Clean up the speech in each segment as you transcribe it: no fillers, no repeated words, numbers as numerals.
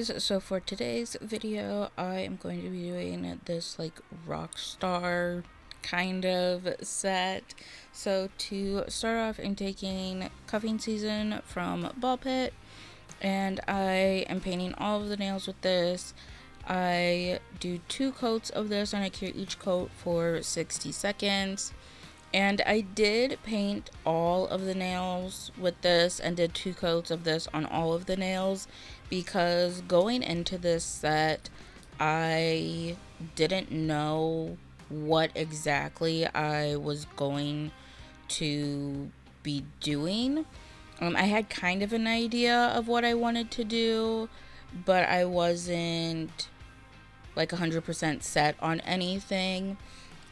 guys, so for today's video I am going to be doing this like Rockstar kind of set. So to start off, I'm taking Cuffing Season from Ballpit and I am painting all of the nails with this. I do 2 coats of this and I cure each coat for 60 seconds. And I did paint all of the nails with this and did 2 coats of this on all of the nails because going into this set, I didn't know what exactly I was going to be doing. I had kind of an idea of what I wanted to do, but I wasn't like 100% set on anything.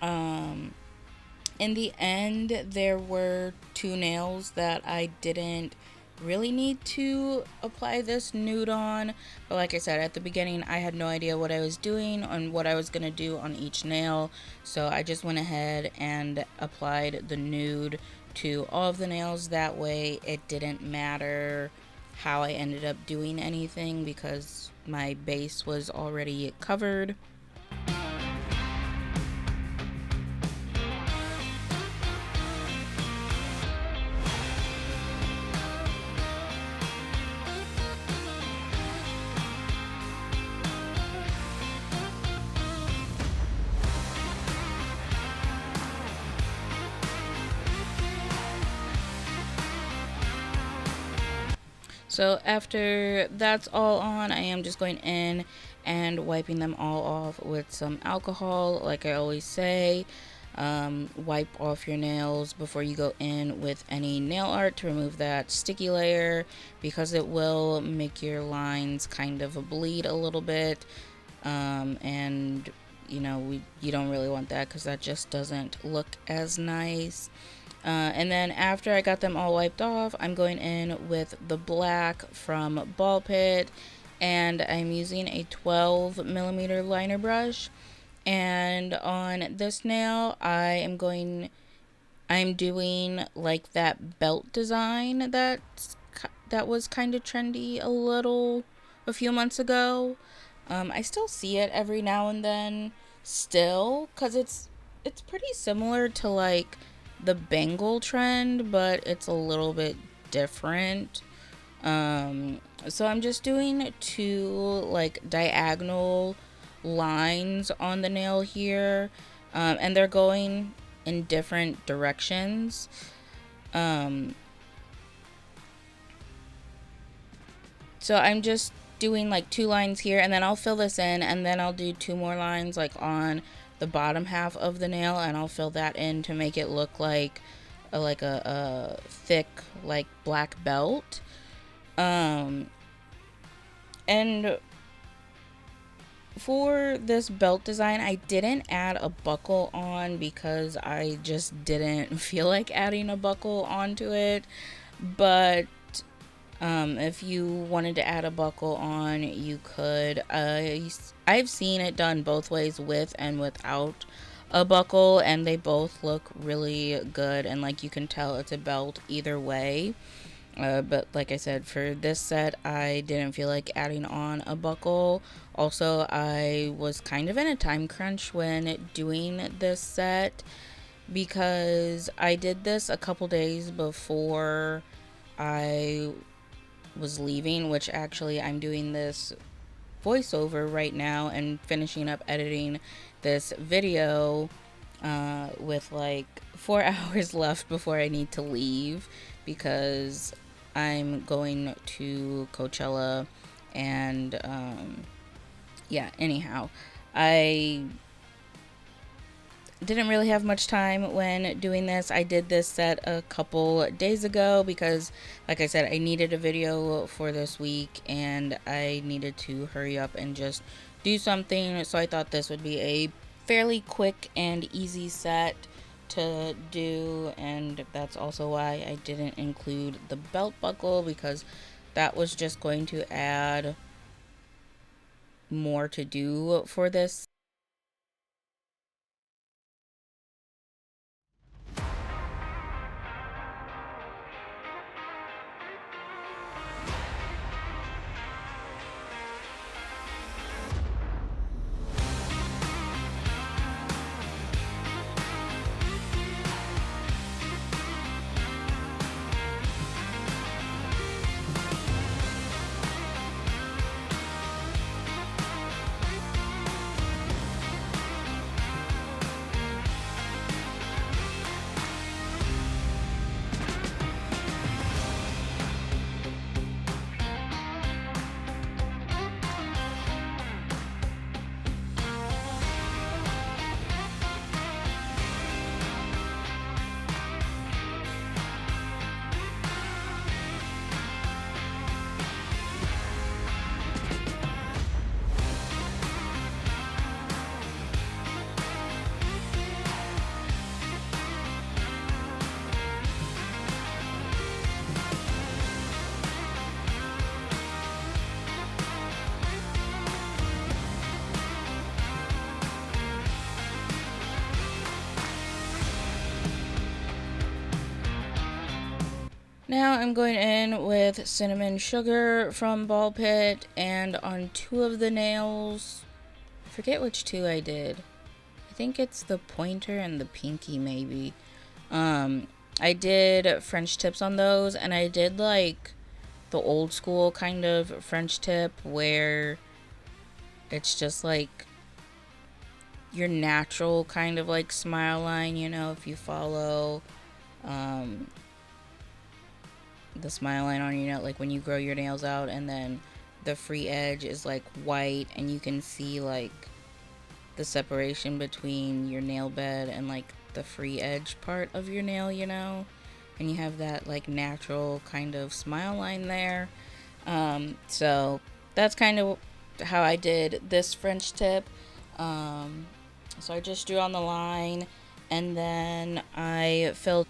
In the end, there were 2 nails that I didn't really need to apply this nude on. But like I said, at the beginning, I had no idea what I was doing and what I was going to do on each nail. So I just went ahead and applied the nude to all of the nails. That way, it didn't matter how I ended up doing anything because my base was already covered. So after that's all on, I am just going in and wiping them all off with some alcohol. Like I always say, wipe off your nails before you go in with any nail art to remove that sticky layer because it will make your lines kind of bleed a little bit. And you know, you don't really want that because that just doesn't look as nice. And then after I got them all wiped off, I'm going in with the black from Ballpit, and I'm using a 12mm liner brush. And on this nail, I'm doing like that belt design that was kind of trendy a few months ago. I still see it every now and then, still, cause it's pretty similar to like the bangle trend, but it's a little bit different. So I'm just doing 2 like diagonal lines on the nail here, and they're going in different directions. So I'm just doing like 2 lines here, and then I'll fill this in, and then I'll do 2 more lines like on the bottom half of the nail, and I'll fill that in to make it look like a thick like black belt. And for this belt design, I didn't add a buckle on because I just didn't feel like adding a buckle onto it. But if you wanted to add a buckle on, you could. I've seen it done both ways, with and without a buckle, and they both look really good, and like you can tell it's a belt either way. But like I said, for this set, I didn't feel like adding on a buckle. Also, I was kind of in a time crunch when doing this set because I did this a couple days before I was leaving, which actually I'm doing this voiceover right now and finishing up editing this video with like 4 hours left before I need to leave because I'm going to Coachella. And yeah, anyhow, I didn't really have much time when doing this. I did this set a couple days ago because, like I said, I needed a video for this week and I needed to hurry up and just do something. So I thought this would be a fairly quick and easy set to do, and that's also why I didn't include the belt buckle, because that was just going to add more to do for this. Now I'm going in with cinnamon sugar from Ballpit, and on two of the nails, I forget which two I did. I think it's the pointer and the pinky maybe. I did French tips on those, and I did like the old school kind of French tip where it's just like your natural kind of like smile line, you know, if you follow the smile line on your nail, like when you grow your nails out, and then the free edge is like white, and you can see like the separation between your nail bed and like the free edge part of your nail, you know, and you have that like natural kind of smile line there. So that's kind of how I did this French tip. So I just drew on the line, and then I filled.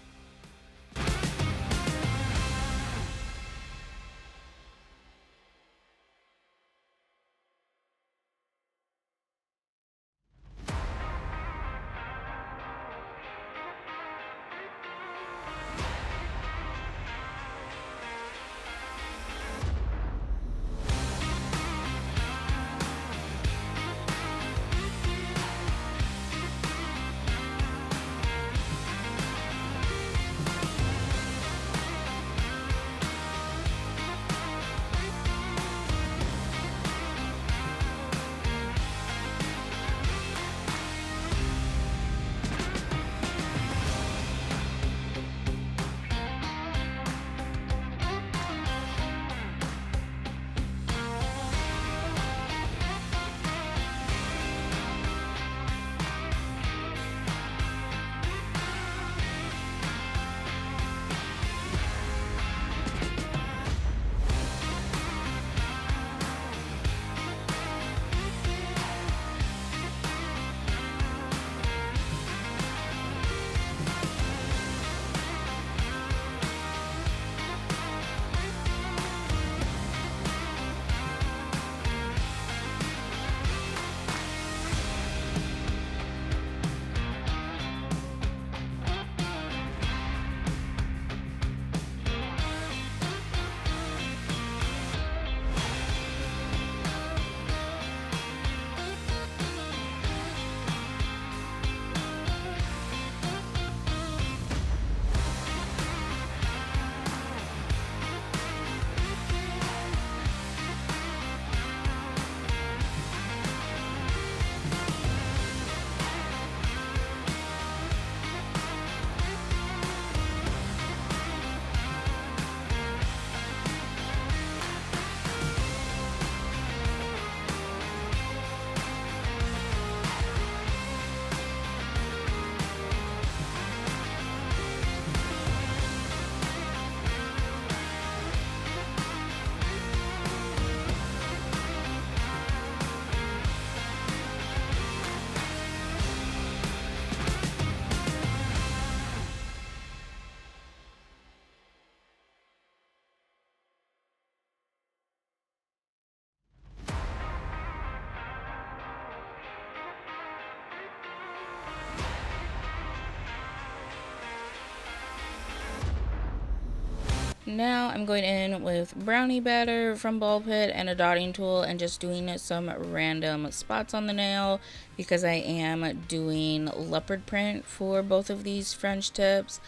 Now I'm going in with brownie batter from Ballpit and a dotting tool, and just doing some random spots on the nail because I am doing leopard print for both of these French tips.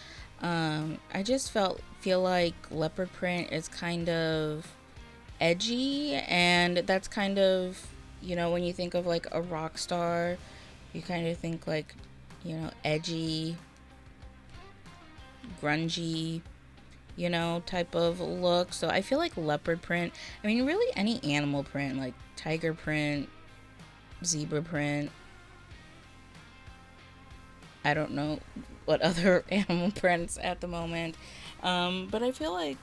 I just feel like leopard print is kind of edgy, and that's kind of, you know, when you think of like a rock star, you kind of think like, you know, edgy, grungy, you know, type of look. So I feel like leopard print, I mean, really any animal print, like tiger print, zebra print, I don't know what other animal prints at the moment. But I feel like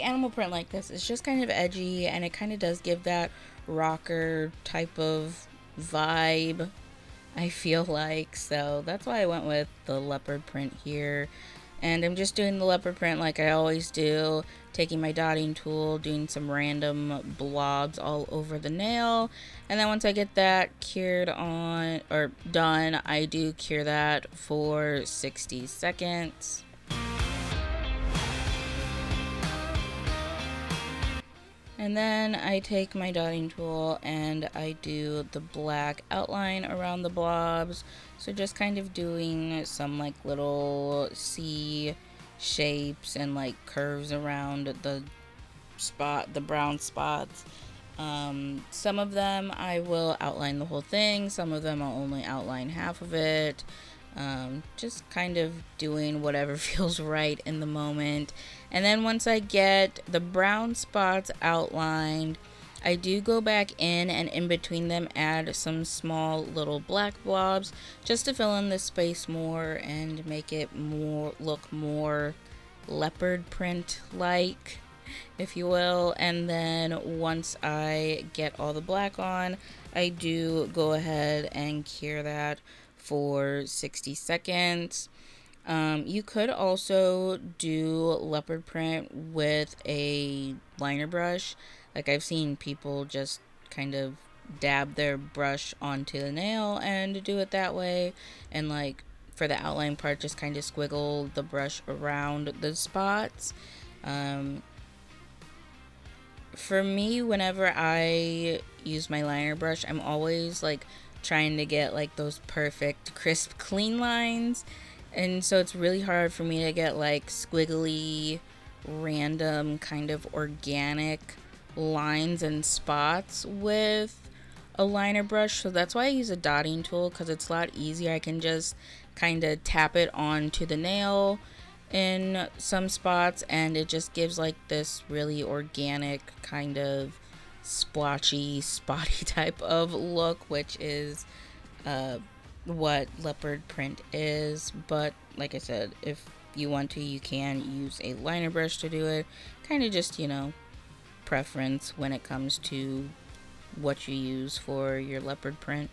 animal print like this is just kind of edgy, and it kind of does give that rocker type of vibe, I feel like. So that's why I went with the leopard print here. And I'm just doing the leopard print like I always do, taking my dotting tool, doing some random blobs all over the nail. And then once I get that cured on, or done, I do cure that for 60 seconds. And then I take my dotting tool and I do the black outline around the blobs. So just kind of doing some like little C shapes and like curves around the brown spots. Some of them I will outline the whole thing, some of them I'll only outline half of it. Just kind of doing whatever feels right in the moment. And then once I get the brown spots outlined, I do go back in and in between them add some small little black blobs just to fill in the space more and make it look more leopard print like, if you will. And then once I get all the black on, I do go ahead and cure that for 60 seconds. You could also do leopard print with a liner brush. Like I've seen people just kind of dab their brush onto the nail and do it that way. And like for the outline part, just kind of squiggle the brush around the spots. For me, whenever I use my liner brush, I'm always like trying to get like those perfect crisp clean lines, and so it's really hard for me to get like squiggly random kind of organic lines and spots with a liner brush. So that's why I use a dotting tool, because it's a lot easier. I can just kind of tap it onto the nail in some spots and it just gives like this really organic kind of splotchy spotty type of look, which is what leopard print is. But like I said, if you want to, you can use a liner brush to do it. Kind of just, preference when it comes to what you use for your leopard print.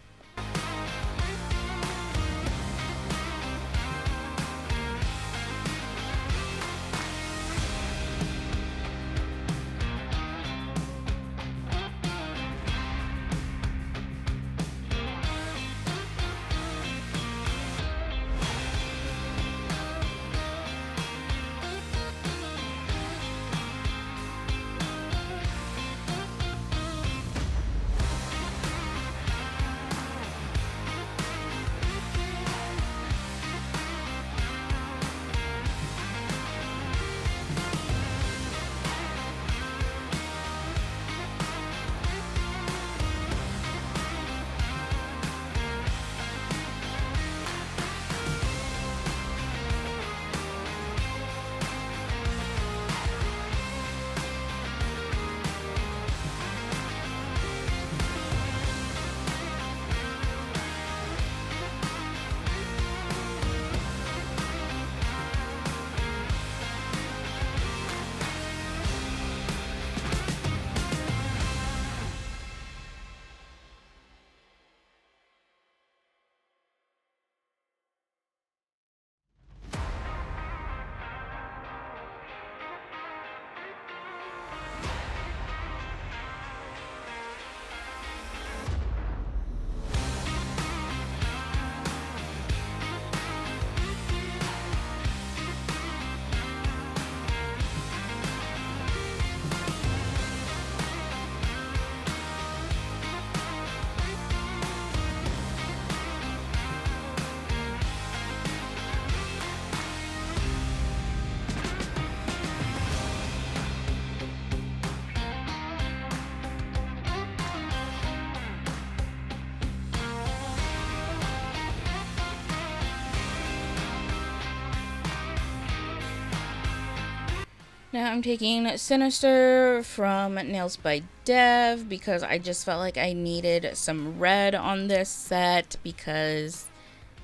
Now I'm taking Sinister from Nails by Dev because I just felt like I needed some red on this set, because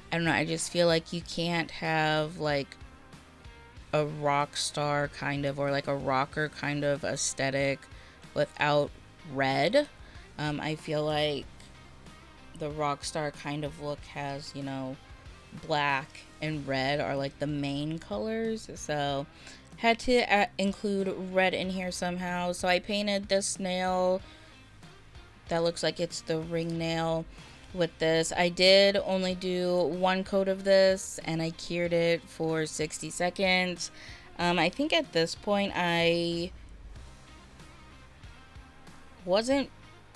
I don't know, I just feel like you can't have like a rock star kind of, or like a rocker kind of aesthetic without red. I feel like the rock star kind of look has, black and red are like the main colors, so had to include red in here somehow. So I painted this nail that looks like it's the ring nail with this. I did only do one coat of this and I cured it for 60 seconds. I think at this point I wasn't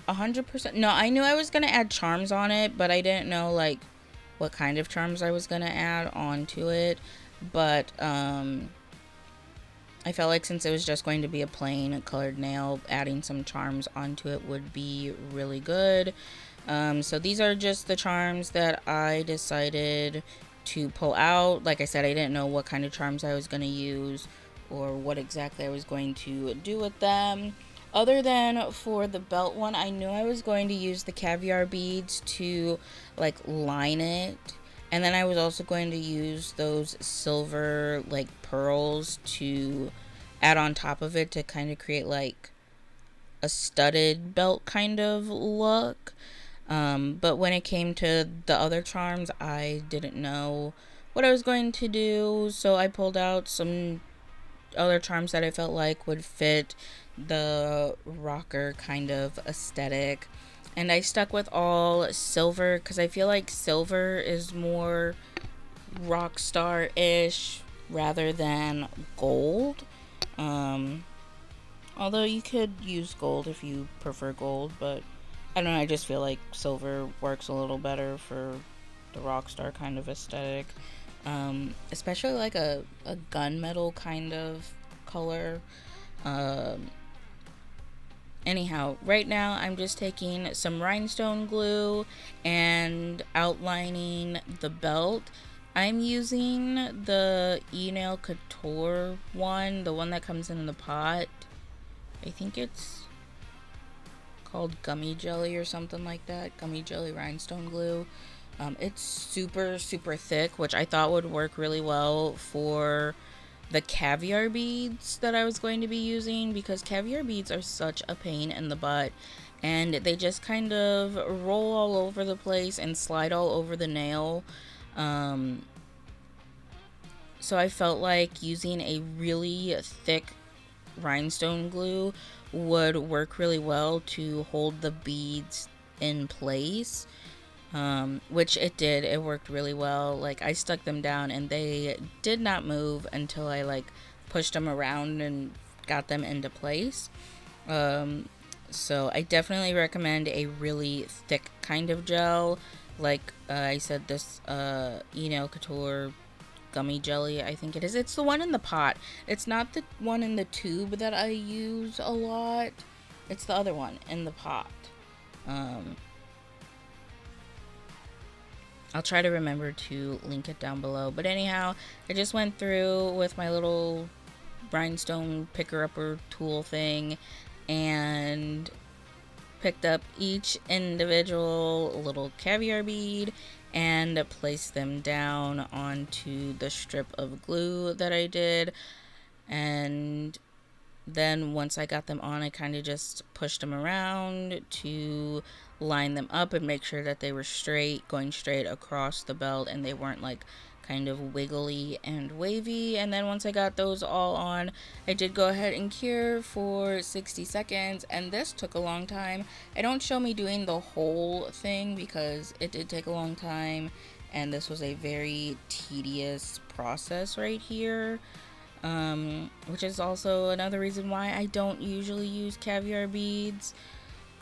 100%. No, I knew I was gonna add charms on it, but I didn't know like what kind of charms I was gonna add onto it. But I felt like since it was just going to be a plain colored nail, adding some charms onto it would be really good. So these are just the charms that I decided to pull out. Like I said, I didn't know what kind of charms I was going to use or what exactly I was going to do with them. Other than for the belt one, I knew I was going to use the caviar beads to like line it. And then I was also going to use those silver like pearls to add on top of it to kind of create like a studded belt kind of look. But when it came to the other charms, I didn't know what I was going to do, so I pulled out some other charms that I felt like would fit the rocker kind of aesthetic. And I stuck with all silver because I feel like silver is more rock star ish rather than gold. Um, Although you could use gold if you prefer gold, but I don't know, I just feel like silver works a little better for the rockstar kind of aesthetic. Especially like a gunmetal kind of color. Um, Anyhow, right now I'm just taking some rhinestone glue and outlining the belt. I'm using the Nail Couture one, the one that comes in the pot. I think it's called gummy jelly or something like that. Gummy jelly rhinestone glue. It's super, super thick, which I thought would work really well for the caviar beads that I was going to be using, because caviar beads are such a pain in the butt and they just kind of roll all over the place and slide all over the nail. Um, so I felt like using a really thick rhinestone glue would work really well to hold the beads in place, which it did. It worked really well. Like, I stuck them down and they did not move until I like pushed them around and got them into place. um, so I definitely recommend a really thick kind of gel, like I said, this Couture gummy jelly, I think it is. It's the one in the pot. It's not the one in the tube that I use a lot. It's the other one in the pot. Um, I'll try to remember to link it down below. But anyhow, I just went through with my little rhinestone picker-upper tool thing and picked up each individual little caviar bead and placed them down onto the strip of glue that I did. And then once I got them on, I kind of just pushed them around to line them up and make sure that they were straight, going straight across the belt, and they weren't like kind of wiggly and wavy. And then once I got those all on, I did go ahead and cure for 60 seconds, and this took a long time. I don't show me doing the whole thing because it did take a long time, and this was a very tedious process right here. Which is also another reason why I don't usually use caviar beads,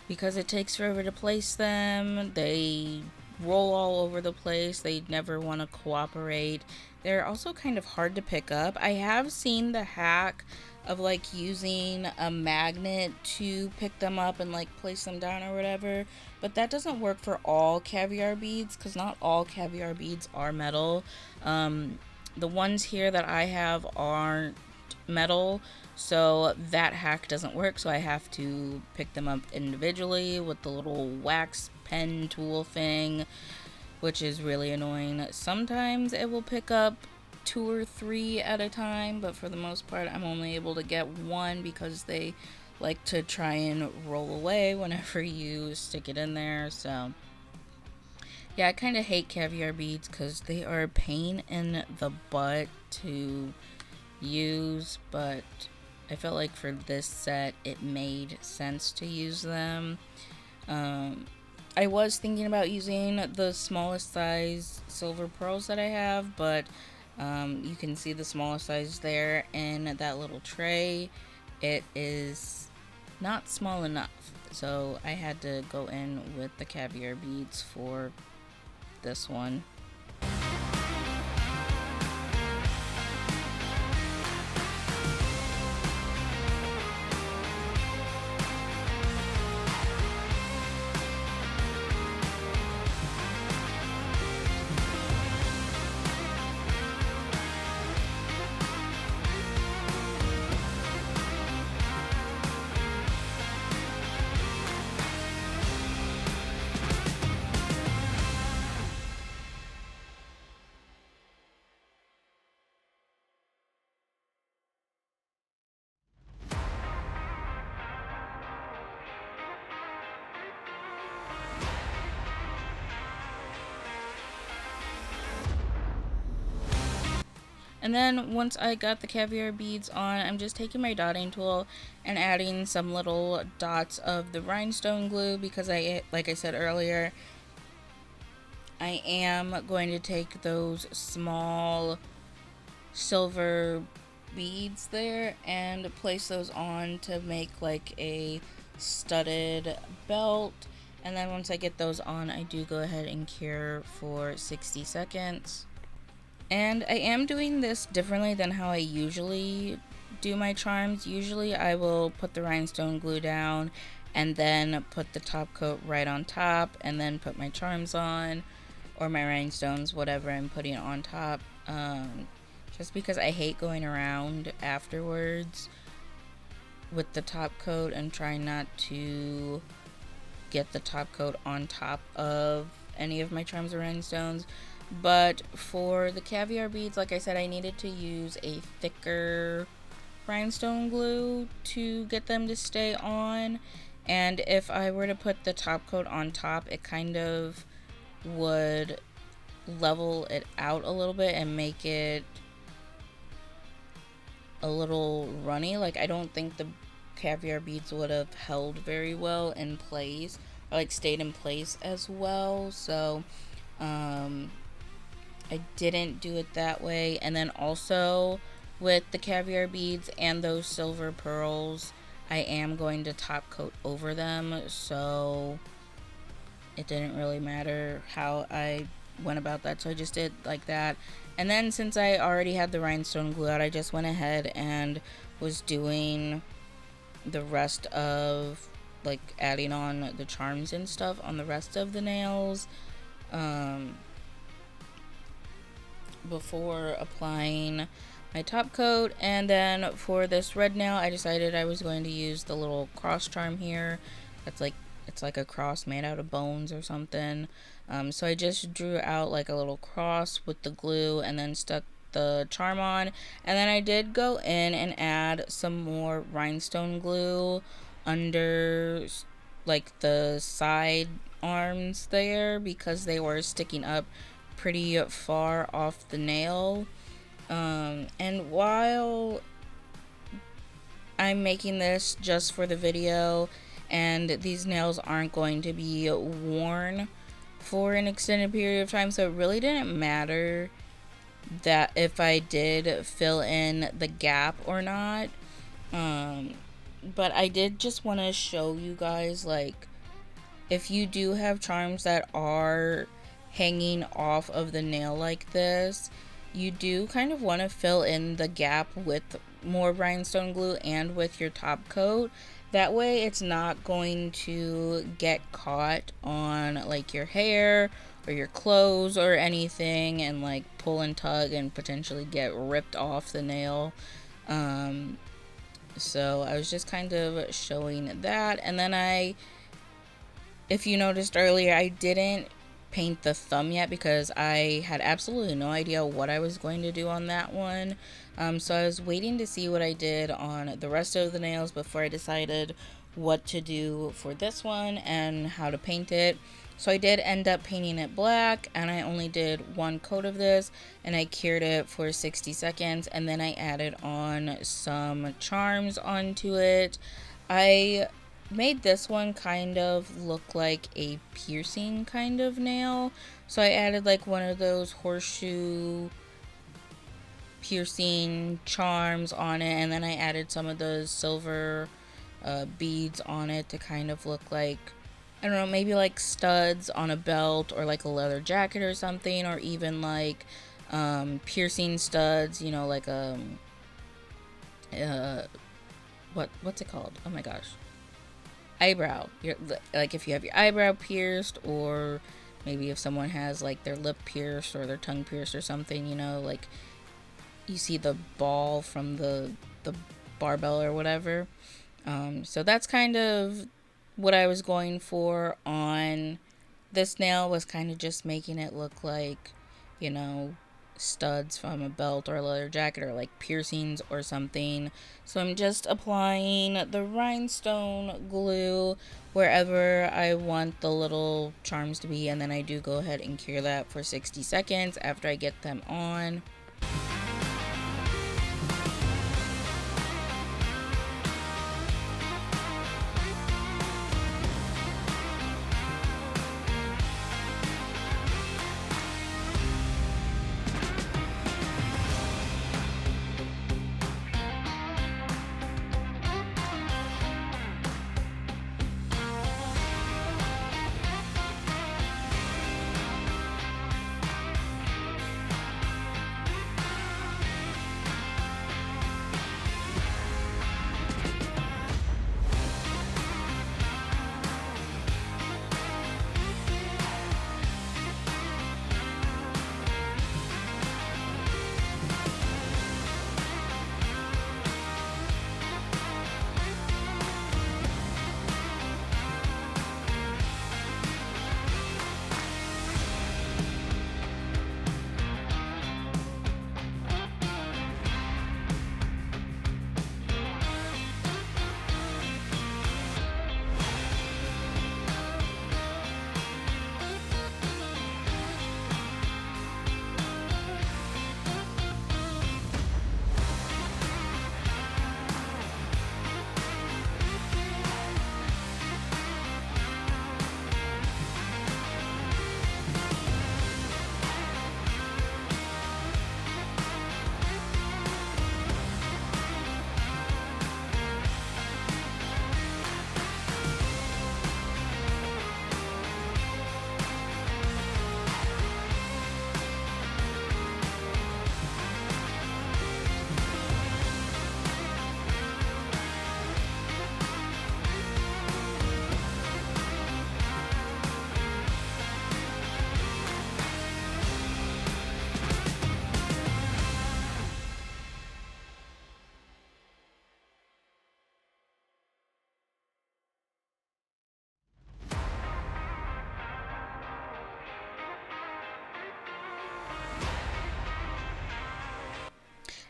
because it takes forever to place them. They roll all over the place. They never want to cooperate. They're also kind of hard to pick up. I have seen the hack of like using a magnet to pick them up and like place them down or whatever, but that doesn't work for all caviar beads because not all caviar beads are metal. The ones here that I have aren't metal, so that hack doesn't work, so I have to pick them up individually with the little wax pen tool thing, which is really annoying. Sometimes it will pick up 2 or 3 at a time, but for the most part I'm only able to get one because they like to try and roll away whenever you stick it in there. So yeah, I kind of hate caviar beads because they are a pain in the butt to use, but I felt like for this set it made sense to use them. I was thinking about using the smallest size silver pearls that I have, but you can see the smallest size there in that little tray. It is not small enough. So I had to go in with the caviar beads for this one. And then once I got the caviar beads on, I'm just taking my dotting tool and adding some little dots of the rhinestone glue because like I said earlier, I am going to take those small silver beads there and place those on to make like a studded belt. And then once I get those on, I do go ahead and cure for 60 seconds. And I am doing this differently than how I usually do my charms. Usually I will put the rhinestone glue down and then put the top coat right on top and then put my charms on, or my rhinestones, whatever I'm putting on top. Just because I hate going around afterwards with the top coat and trying not to get the top coat on top of any of my charms or rhinestones. But for the caviar beads, like I said, I needed to use a thicker rhinestone glue to get them to stay on. And if I were to put the top coat on top, it kind of would level it out a little bit and make it a little runny. Like, I don't think the caviar beads would have held very well in place, or like stayed in place as well. So I didn't do it that way. And then also with the caviar beads and those silver pearls, I am going to top coat over them, so it didn't really matter how I went about that. So I just did like that. And then since I already had the rhinestone glue out, I just went ahead and was doing the rest of, like, adding on the charms and stuff on the rest of the nails before applying my top coat. And then for this red nail, I decided I was going to use the little cross charm here. That's like, it's like a cross made out of bones or something. So I just drew out like a little cross with the glue and then stuck the charm on. And then I did go in and add some more rhinestone glue under like the side arms there because they were sticking up pretty far off the nail. And while I'm making this just for the video and these nails aren't going to be worn for an extended period of time, so it really didn't matter that if I did fill in the gap or not. But I did just want to show you guys, like, if you do have charms that are hanging off of the nail like this, you do kind of want to fill in the gap with more rhinestone glue and with your top coat. That way it's not going to get caught on like your hair or your clothes or anything and like pull and tug and potentially get ripped off the nail. So I was just kind of showing that. And then if you noticed earlier, I didn't paint the thumb yet because I had absolutely no idea what I was going to do on that one. So I was waiting to see what I did on the rest of the nails before I decided what to do for this one and how to paint it. So I did end up painting it black, and I only did one coat of this, and I cured it for 60 seconds, and then I added on some charms onto it. I made this one kind of look like a piercing kind of nail, so I added like one of those horseshoe piercing charms on it, and then I added some of those silver beads on it to kind of look like, I don't know, maybe like studs on a belt or like a leather jacket or something, or even like piercing studs, you know, like uh what's it called? Oh my gosh. Eyebrow. Like if you have your eyebrow pierced, or maybe if someone has like their lip pierced or their tongue pierced or something, you know, like you see the ball from the barbell or whatever. So that's kind of what I was going for on this nail, was kind of just making it look like, you know, studs from a belt or a leather jacket, or like piercings or something. So I'm just applying the rhinestone glue wherever I want the little charms to be, and then I do go ahead and cure that for 60 seconds after I get them on.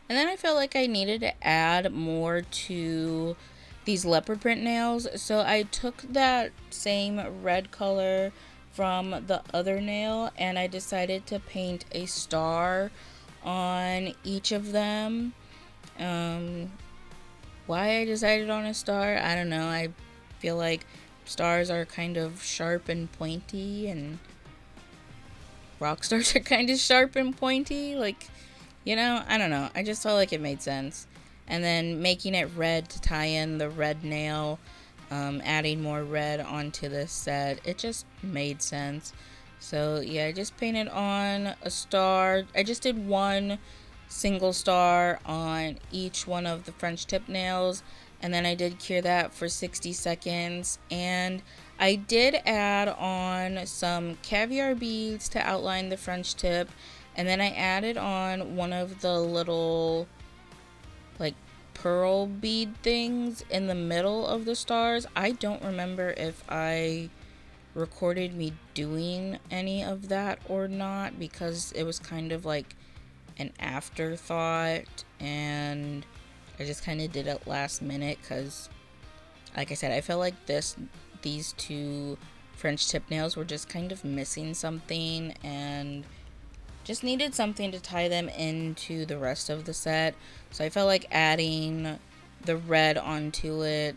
And then I felt like I needed to add more to these leopard print nails. So I took that same red color from the other nail, and I decided to paint a star on each of them. Um, why I decided on a star, I don't know. I feel like stars are kind of sharp and pointy, and rock stars are kind of sharp and pointy. Like, you know, I don't know. I just felt like it made sense. And then making it red to tie in the red nail, adding more red onto this set, it just made sense. So yeah, I just painted on a star. I just did one single star on each one of the French tip nails, and then I did cure that for 60 seconds. And I did add on some caviar beads to outline the French tip, and then I added on one of the little like pearl bead things in the middle of the stars. I don't remember if I recorded me doing any of that or not, because it was kind of like an afterthought, and I just kind of did it last minute because, like I said, I felt like these two French tip nails were just kind of missing something, and just needed something to tie them into the rest of the set. So I felt like adding the red onto it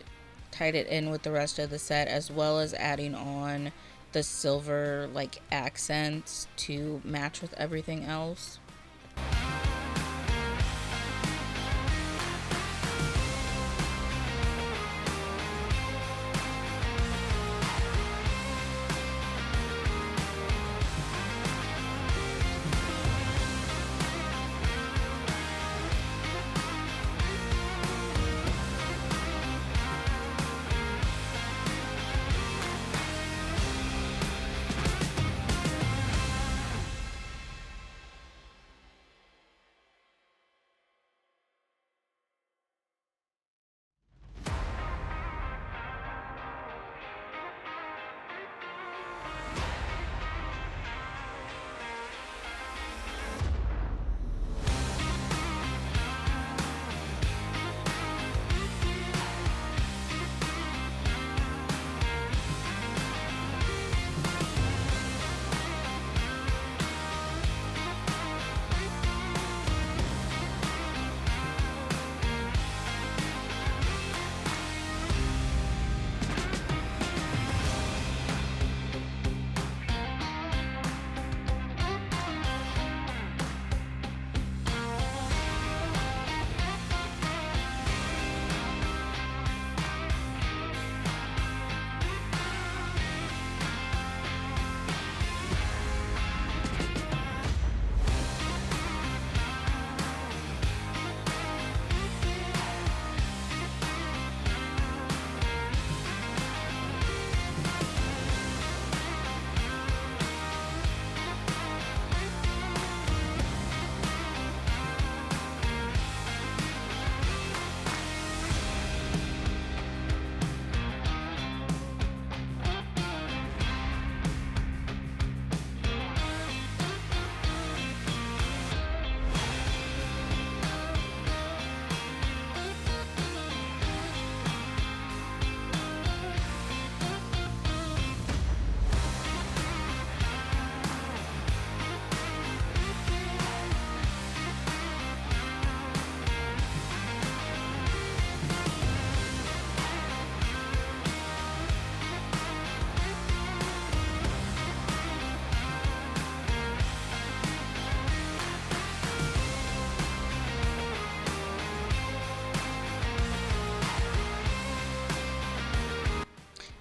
tied it in with the rest of the set, as well as adding on the silver like accents to match with everything else.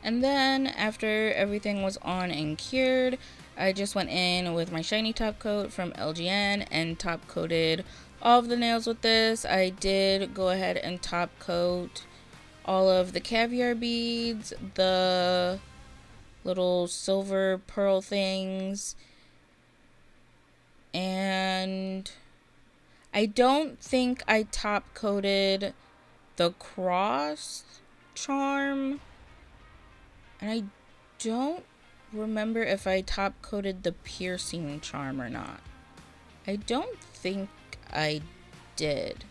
And then after everything was on and cured, I just went in with my shiny top coat from LGN and top coated all of the nails with this. I did go ahead and top coat all of the caviar beads, the little silver pearl things, and I don't think I top coated the cross charm, and I don't remember if I top coated the piercing charm or not. I don't think I did.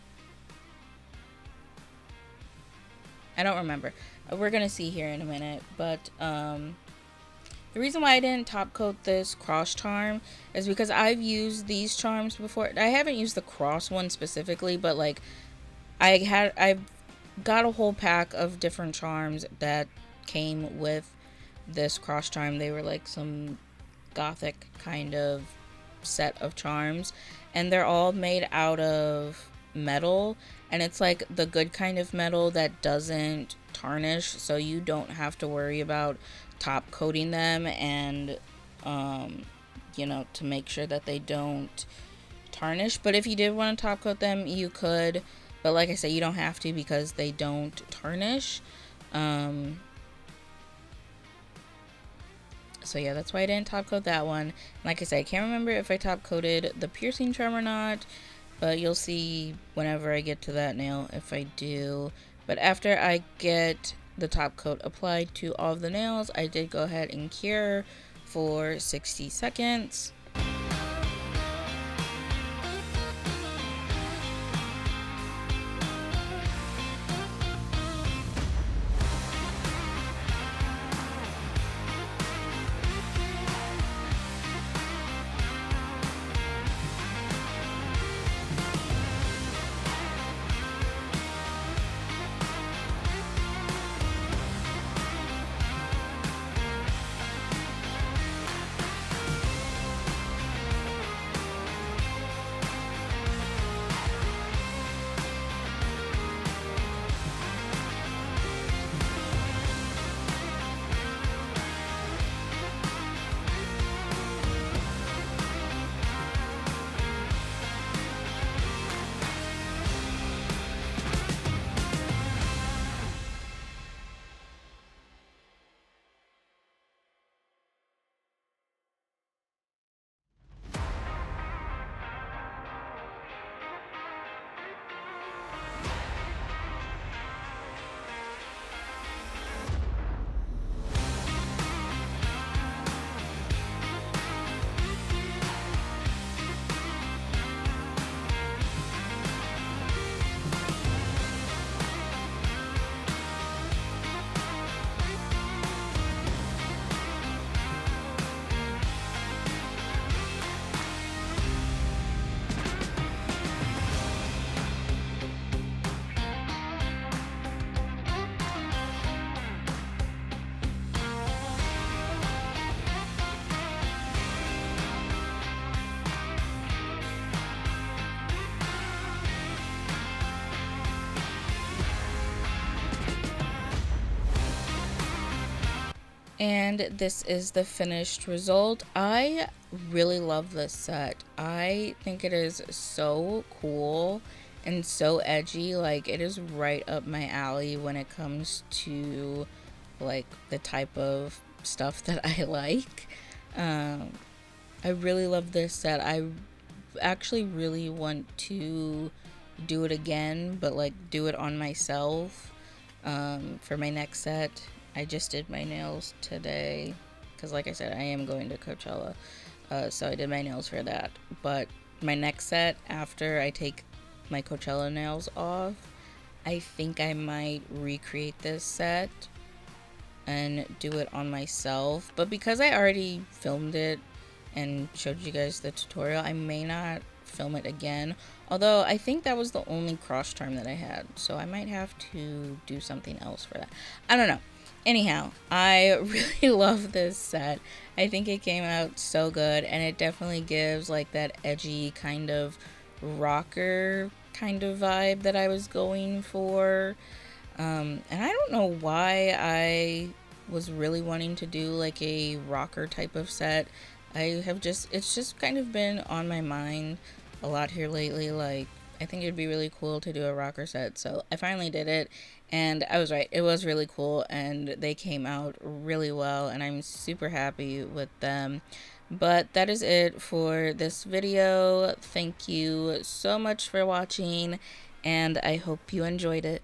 I don't remember. We're gonna see here in a minute, but the reason why I didn't top coat this cross charm is because I've used these charms before. I haven't used the cross one specifically, but like I've got a whole pack of different charms that came with this cross charm. They were like some gothic kind of set of charms, and they're all made out of metal, and it's like the good kind of metal that doesn't tarnish, so you don't have to worry about top coating them and to make sure that they don't tarnish. But if you did want to top coat them, you could, but like I said, you don't have to because they don't tarnish. So yeah, that's why I didn't top coat that one. Like I said, I can't remember if I top coated the piercing charm or not, but you'll see whenever I get to that nail if I do. But after I get the top coat applied to all of the nails, I did go ahead and cure for 60 seconds. And this is the finished result. I really love this set. I think it is so cool and so edgy. Like, it is right up my alley when it comes to like the type of stuff that I like. I really love this set. I actually really want to do it again, but like do it on myself for my next set. I just did my nails today because, like I said, I am going to Coachella, so I did my nails for that. But my next set, after I take my Coachella nails off, I think I might recreate this set and do it on myself. But because I already filmed it and showed you guys the tutorial, I may not film it again. Although I think that was the only cross charm that I had, so I might have to do something else for that. I don't know. Anyhow, I really love this set. I think it came out so good, and it definitely gives like that edgy kind of rocker kind of vibe that I was going for. And I don't know why I was really wanting to do like a rocker type of set. It's just kind of been on my mind a lot here lately. Like, I think it'd be really cool to do a rocker set. So I finally did it, and I was right. It was really cool, and they came out really well, and I'm super happy with them. But that is it for this video. Thank you so much for watching, and I hope you enjoyed it.